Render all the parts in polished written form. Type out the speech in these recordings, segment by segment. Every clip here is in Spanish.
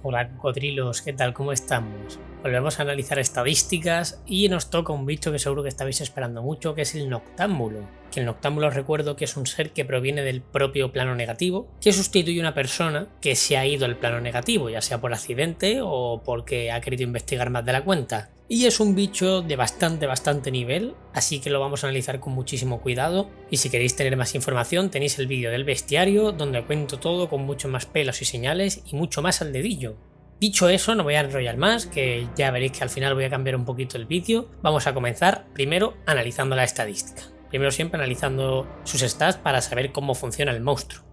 Hola cocodrilos, ¿qué tal? ¿Cómo estamos? Volvemos a analizar estadísticas y nos toca un bicho que seguro que estabais esperando mucho, que es el noctámbulo. Que el noctámbulo os recuerdo que es un ser que proviene del propio plano negativo, que sustituye a una persona que se ha ido al plano negativo, ya sea por accidente o porque ha querido investigar más de la cuenta. Y es un bicho de bastante nivel, así que lo vamos a analizar con muchísimo cuidado. Y si queréis tener más información tenéis el vídeo del bestiario donde cuento todo con mucho más pelos y señales y mucho más al dedillo. Dicho eso, no voy a enrollar más, que ya veréis que al final voy a cambiar un poquito el vídeo. Vamos a comenzar primero analizando la estadística. Primero siempre analizando sus stats para saber cómo funciona el monstruo.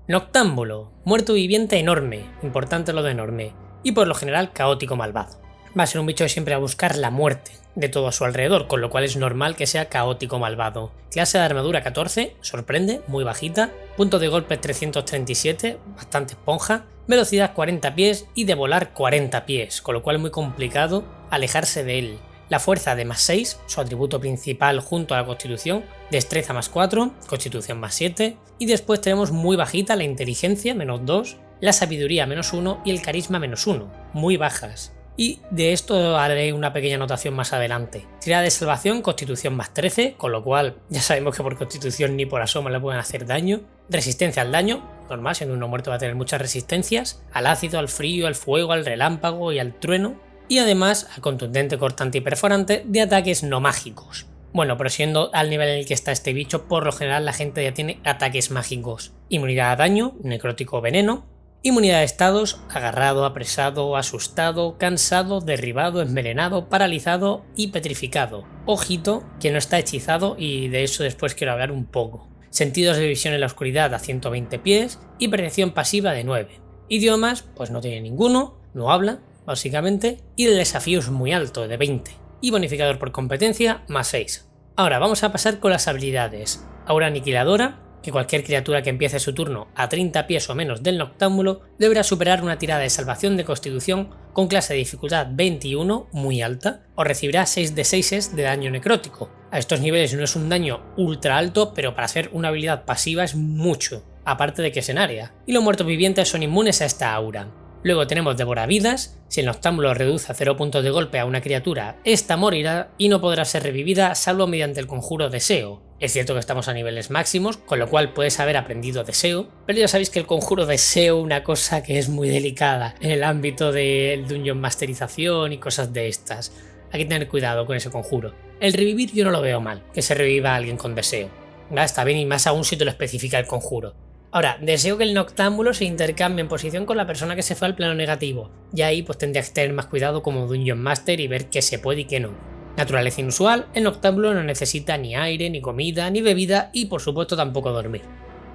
Noctámbulo, muerto viviente enorme, importante lo de enorme, y por lo general caótico malvado. Va a ser un bicho que siempre va a buscar la muerte de todo a su alrededor, con lo cual es normal que sea caótico malvado. Clase de armadura 14, sorprende, muy bajita. Punto de golpe 337, bastante esponja. Velocidad 40 pies y de volar 40 pies, con lo cual es muy complicado alejarse de él. La fuerza de más 6, su atributo principal junto a la constitución. Destreza más 4, constitución más 7. Y después tenemos muy bajita la inteligencia, menos 2. La sabiduría, menos 1 y el carisma, menos 1, muy bajas. Y de esto haré una pequeña anotación más adelante. Tirada de salvación, constitución más 13, con lo cual ya sabemos que por constitución ni por asomo le pueden hacer daño. Resistencia al daño, normal, siendo uno muerto va a tener muchas resistencias, al ácido, al frío, al fuego, al relámpago y al trueno. Y además al contundente, cortante y perforante de ataques no mágicos. Bueno, pero siendo al nivel en el que está este bicho, por lo general la gente ya tiene ataques mágicos. Inmunidad a daño, necrótico o veneno. Inmunidad de estados, agarrado, apresado, asustado, cansado, derribado, envenenado, paralizado y petrificado. Ojito, que no está hechizado y de eso después quiero hablar un poco. Sentidos de visión en la oscuridad a 120 pies y percepción pasiva de 9. Idiomas, pues no tiene ninguno, no habla, básicamente, y el desafío es muy alto, de 20. Y bonificador por competencia, más 6. Ahora vamos a pasar con las habilidades. Aura aniquiladora, que cualquier criatura que empiece su turno a 30 pies o menos del noctámbulo deberá superar una tirada de salvación de constitución con clase de dificultad 21, muy alta, o recibirá 6 de 6 de daño necrótico. A estos niveles no es un daño ultra alto, pero para hacer una habilidad pasiva es mucho, aparte de que es en área, y los muertos vivientes son inmunes a esta aura. Luego tenemos Devoravidas, si el noctámbulo reduce a 0 puntos de golpe a una criatura, esta morirá y no podrá ser revivida salvo mediante el conjuro Deseo. Es cierto que estamos a niveles máximos, con lo cual puedes haber aprendido Deseo, pero ya sabéis que el conjuro Deseo es una cosa que es muy delicada en el ámbito del dungeon masterización y cosas de estas. Hay que tener cuidado con ese conjuro. El revivir yo no lo veo mal, que se reviva a alguien con Deseo. Está bien y más aún si te lo especifica el conjuro. Ahora, deseo que el noctámbulo se intercambie en posición con la persona que se fue al plano negativo, y ahí pues tendrías que tener más cuidado como Dungeon Master y ver qué se puede y qué no. Naturaleza inusual, el noctámbulo no necesita ni aire, ni comida, ni bebida y por supuesto tampoco dormir.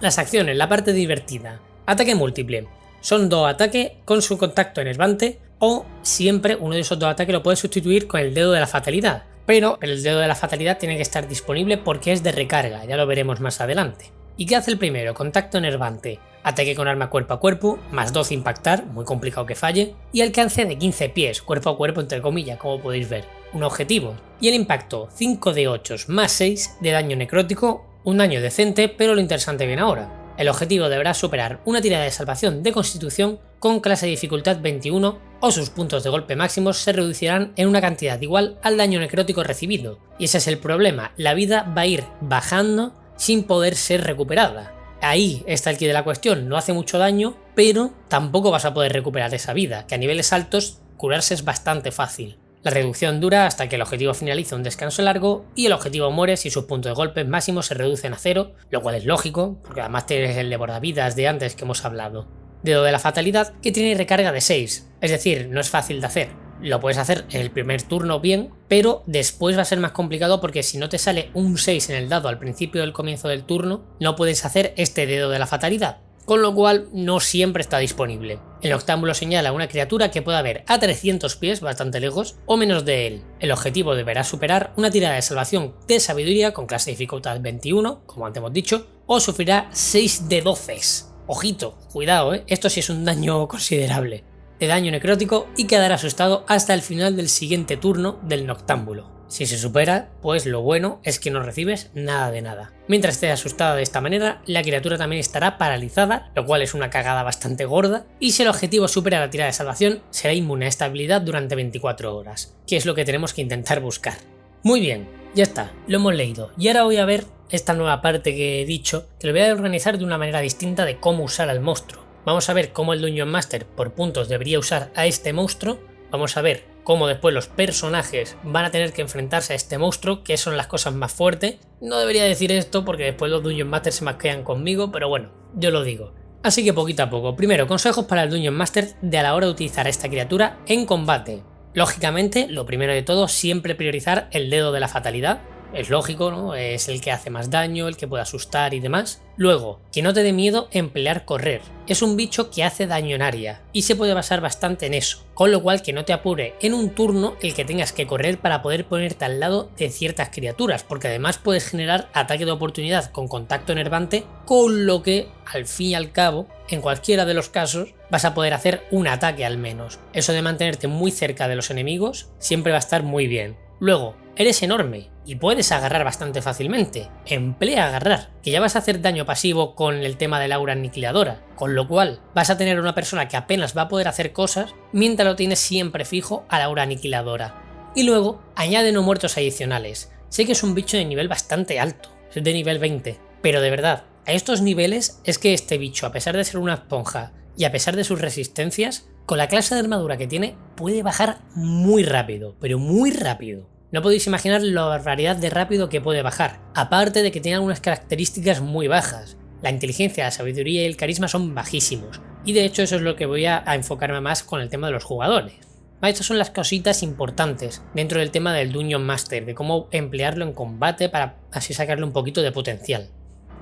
Las acciones, la parte divertida. Ataque múltiple. Son 2 ataques con su contacto enervante o siempre uno de esos 2 ataques lo puedes sustituir con el dedo de la fatalidad. Pero el dedo de la fatalidad tiene que estar disponible porque es de recarga, ya lo veremos más adelante. ¿Y qué hace el primero? Contacto enervante. Ataque con arma cuerpo a cuerpo, más 12 impactar, muy complicado que falle, y alcance de 15 pies, cuerpo a cuerpo entre comillas, como podéis ver. Un objetivo. Y el impacto, 5 de 8 más 6 de daño necrótico, un daño decente, pero lo interesante viene ahora. El objetivo deberá superar una tirada de salvación de constitución con clase de dificultad 21 o sus puntos de golpe máximos se reducirán en una cantidad igual al daño necrótico recibido. Y ese es el problema, la vida va a ir bajando sin poder ser recuperada. Ahí está el quid de la cuestión, no hace mucho daño, pero tampoco vas a poder recuperar esa vida, que a niveles altos curarse es bastante fácil. La reducción dura hasta que el objetivo finaliza un descanso largo y el objetivo muere si sus puntos de golpe máximos se reducen a 0, lo cual es lógico, porque además tienes el devoravidas de antes que hemos hablado. Dedo de la fatalidad que tiene recarga de 6, es decir, no es fácil de hacer. Lo puedes hacer en el primer turno bien, pero después va a ser más complicado porque si no te sale un 6 en el dado al principio del comienzo del turno, no puedes hacer este dedo de la fatalidad, con lo cual no siempre está disponible. El noctámbulo señala a una criatura que pueda ver a 300 pies, bastante lejos, o menos de él. El objetivo deberá superar una tirada de salvación de sabiduría con clase de dificultad 21, como antes hemos dicho, o sufrirá 6 de 12. Ojito, cuidado, esto sí es un daño considerable. De daño necrótico y quedará asustado hasta el final del siguiente turno del noctámbulo. Si se supera, pues lo bueno es que no recibes nada de nada. Mientras estés asustada de esta manera, la criatura también estará paralizada, lo cual es una cagada bastante gorda, y si el objetivo supera la tirada de salvación, será inmune a esta habilidad durante 24 horas, que es lo que tenemos que intentar buscar. Muy bien, ya está, lo hemos leído, y ahora voy a ver esta nueva parte que he dicho, que lo voy a organizar de una manera distinta de cómo usar al monstruo. Vamos a ver cómo el Dungeon Master por puntos debería usar a este monstruo, vamos a ver cómo después los personajes van a tener que enfrentarse a este monstruo, que son las cosas más fuertes. No debería decir esto porque después los Dungeon Masters se masquean conmigo, pero bueno, yo lo digo. Así que poquito a poco. Primero, consejos para el Dungeon Master de a la hora de utilizar a esta criatura en combate. Lógicamente, lo primero de todo, siempre priorizar el dedo de la fatalidad. Es lógico, ¿no? Es el que hace más daño, el que puede asustar y demás. Luego, que no te dé miedo emplear correr. Es un bicho que hace daño en área y se puede basar bastante en eso, con lo cual que no te apure en un turno el que tengas que correr para poder ponerte al lado de ciertas criaturas, porque además puedes generar ataque de oportunidad con contacto enervante, con lo que al fin y al cabo, en cualquiera de los casos, vas a poder hacer un ataque al menos. Eso de mantenerte muy cerca de los enemigos siempre va a estar muy bien. Luego, eres enorme y puedes agarrar bastante fácilmente. Emplea agarrar, que ya vas a hacer daño pasivo con el tema del aura aniquiladora, con lo cual vas a tener una persona que apenas va a poder hacer cosas mientras lo tienes siempre fijo a la aura aniquiladora. Y luego, añade no muertos adicionales. Sé que es un bicho de nivel bastante alto, es de nivel 20, pero de verdad, a estos niveles es que este bicho, a pesar de ser una esponja y a pesar de sus resistencias, con la clase de armadura que tiene, puede bajar muy rápido, pero muy rápido. No podéis imaginar la barbaridad de rápido que puede bajar, aparte de que tiene algunas características muy bajas. La inteligencia, la sabiduría y el carisma son bajísimos, y de hecho eso es lo que voy a enfocarme más con el tema de los jugadores. Estas son las cositas importantes dentro del tema del Dungeon Master, de cómo emplearlo en combate para así sacarle un poquito de potencial.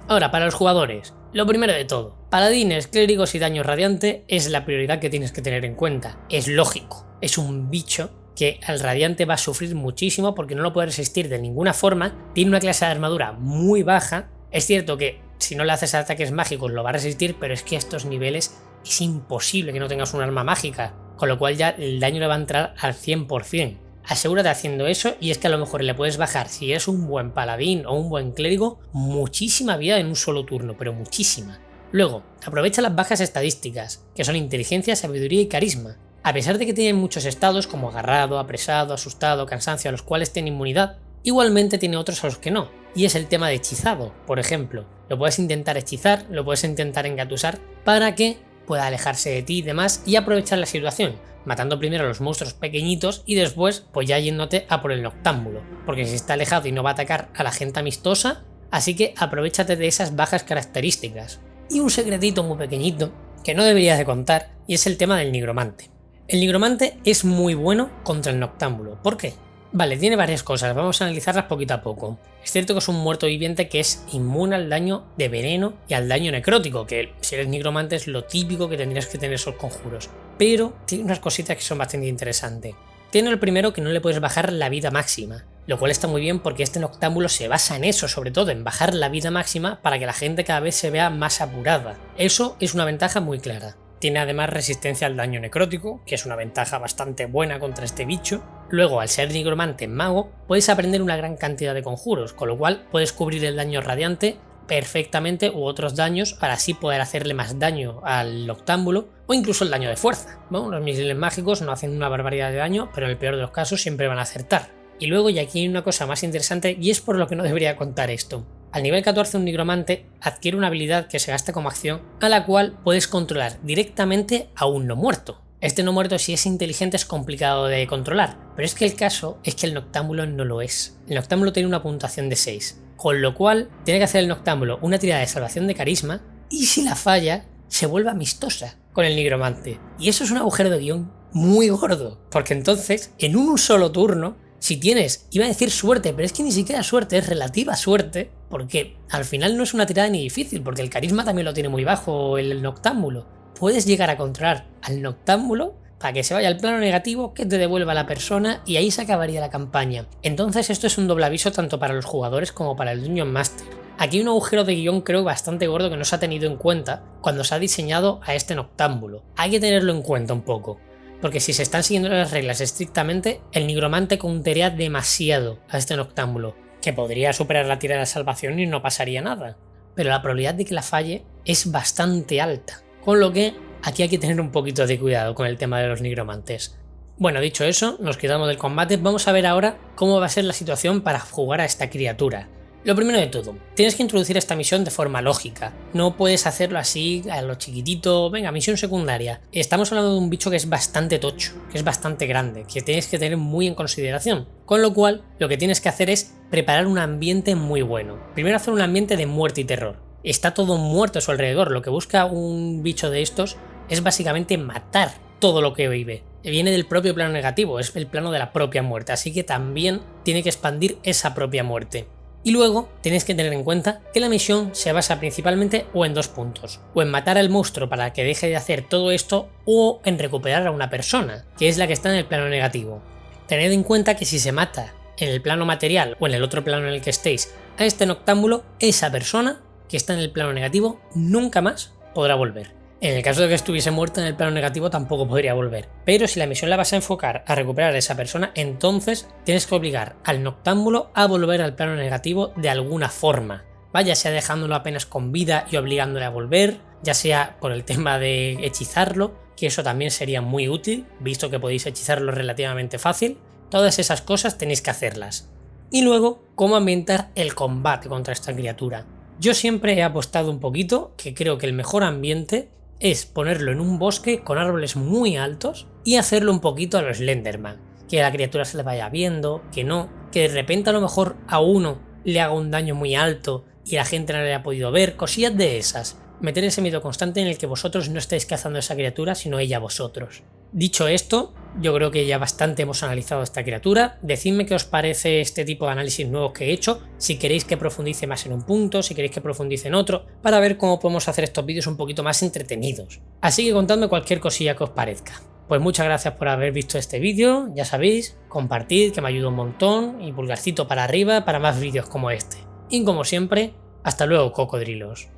Ahora, para los jugadores, lo primero de todo, paladines, clérigos y daño radiante es la prioridad que tienes que tener en cuenta. Es lógico, es un bicho que al radiante va a sufrir muchísimo porque no lo puede resistir de ninguna forma, tiene una clase de armadura muy baja. Es cierto que si no le haces ataques mágicos lo va a resistir, pero es que a estos niveles es imposible que no tengas un arma mágica, con lo cual ya el daño le va a entrar al 100%. Asegúrate haciendo eso y es que a lo mejor le puedes bajar, si eres un buen paladín o un buen clérigo, muchísima vida en un solo turno, pero muchísima. Luego, aprovecha las bajas estadísticas, que son inteligencia, sabiduría y carisma. A pesar de que tienen muchos estados como agarrado, apresado, asustado, cansancio, a los cuales tiene inmunidad, igualmente tiene otros a los que no, y es el tema de hechizado, por ejemplo. Lo puedes intentar hechizar, lo puedes intentar engatusar para que pueda alejarse de ti y demás y aprovechar la situación, matando primero a los monstruos pequeñitos y después pues ya yéndote a por el noctámbulo, porque si está alejado y no va a atacar a la gente amistosa, así que aprovechate de esas bajas características. Y un secretito muy pequeñito que no deberías de contar y es el tema del nigromante. El nigromante es muy bueno contra el noctámbulo. ¿Por qué? Vale, tiene varias cosas, vamos a analizarlas poquito a poco. Es cierto que es un muerto viviente que es inmune al daño de veneno y al daño necrótico, que si eres nigromante es lo típico que tendrías que tener esos conjuros. Pero tiene unas cositas que son bastante interesantes. Tiene el primero que no le puedes bajar la vida máxima, lo cual está muy bien porque este noctámbulo se basa en eso, sobre todo en bajar la vida máxima para que la gente cada vez se vea más apurada. Eso es una ventaja muy clara. Tiene además resistencia al daño necrótico, que es una ventaja bastante buena contra este bicho. Luego, al ser nigromante mago, puedes aprender una gran cantidad de conjuros, con lo cual puedes cubrir el daño radiante perfectamente u otros daños para así poder hacerle más daño al noctámbulo o incluso el daño de fuerza. Bueno, los misiles mágicos no hacen una barbaridad de daño, pero en el peor de los casos siempre van a acertar. Y luego, y aquí hay una cosa más interesante, y es por lo que no debería contar esto. Al nivel 14 un nigromante adquiere una habilidad que se gasta como acción a la cual puedes controlar directamente a un no muerto. Este no muerto si es inteligente es complicado de controlar, pero es que el caso es que el noctámbulo no lo es. El noctámbulo tiene una puntuación de 6, con lo cual tiene que hacer el noctámbulo una tirada de salvación de carisma y si la falla se vuelve amistosa con el nigromante. Y eso es un agujero de guión muy gordo, porque entonces en un solo turno, si tienes, iba a decir suerte, pero es que ni siquiera suerte, es relativa suerte, porque al final no es una tirada ni difícil, porque el carisma también lo tiene muy bajo el noctámbulo. Puedes llegar a controlar al noctámbulo para que se vaya al plano negativo, que te devuelva a la persona y ahí se acabaría la campaña. Entonces esto es un doble aviso tanto para los jugadores como para el Dungeon Master. Aquí hay un agujero de guión creo bastante gordo que no se ha tenido en cuenta cuando se ha diseñado a este noctámbulo. Hay que tenerlo en cuenta un poco. porque si se están siguiendo las reglas estrictamente, el nigromante counterea demasiado a este noctámbulo, que podría superar la tirada de salvación y no pasaría nada. Pero la probabilidad de que la falle es bastante alta, con lo que aquí hay que tener un poquito de cuidado con el tema de los nigromantes. Bueno, dicho eso, nos quitamos del combate, vamos a ver ahora cómo va a ser la situación para jugar a esta criatura. Lo primero de todo, tienes que introducir esta misión de forma lógica, no puedes hacerlo así a lo chiquitito, venga, misión secundaria. Estamos hablando de un bicho que es bastante tocho, que es bastante grande, que tienes que tener muy en consideración, con lo cual lo que tienes que hacer es preparar un ambiente muy bueno. Primero hacer un ambiente de muerte y terror. Está todo muerto a su alrededor, lo que busca un bicho de estos es básicamente matar todo lo que vive. Viene del propio plano negativo, es el plano de la propia muerte, así que también tiene que expandir esa propia muerte. Y luego tenéis que tener en cuenta que la misión se basa principalmente o en 2 puntos, o en matar al monstruo para que deje de hacer todo esto, o en recuperar a una persona, que es la que está en el plano negativo. Tened en cuenta que si se mata en el plano material o en el otro plano en el que estéis a este noctámbulo, esa persona que está en el plano negativo nunca más podrá volver. En el caso de que estuviese muerta en el plano negativo tampoco podría volver, pero si la misión la vas a enfocar a recuperar a esa persona, entonces tienes que obligar al noctámbulo a volver al plano negativo de alguna forma, ya sea dejándolo apenas con vida y obligándole a volver, ya sea por el tema de hechizarlo, que eso también sería muy útil, visto que podéis hechizarlo relativamente fácil. Todas esas cosas tenéis que hacerlas. Y luego, cómo ambientar el combate contra esta criatura. Yo siempre he apostado un poquito, que creo que el mejor ambiente es ponerlo en un bosque con árboles muy altos y hacerlo un poquito a los Slenderman, que a la criatura se le vaya viendo, que no, que de repente a lo mejor a uno le haga un daño muy alto y la gente no le haya podido ver, cosillas de esas. Meter ese miedo constante en el que vosotros no estáis cazando a esa criatura, sino ella a vosotros. Dicho esto, yo creo que ya bastante hemos analizado esta criatura. Decidme qué os parece este tipo de análisis nuevos que he hecho, si queréis que profundice más en un punto, si queréis que profundice en otro, para ver cómo podemos hacer estos vídeos un poquito más entretenidos. Así que contadme cualquier cosilla que os parezca. Pues muchas gracias por haber visto este vídeo, ya sabéis, compartid que me ayuda un montón y pulgarcito para arriba para más vídeos como este. Y como siempre, hasta luego, cocodrilos.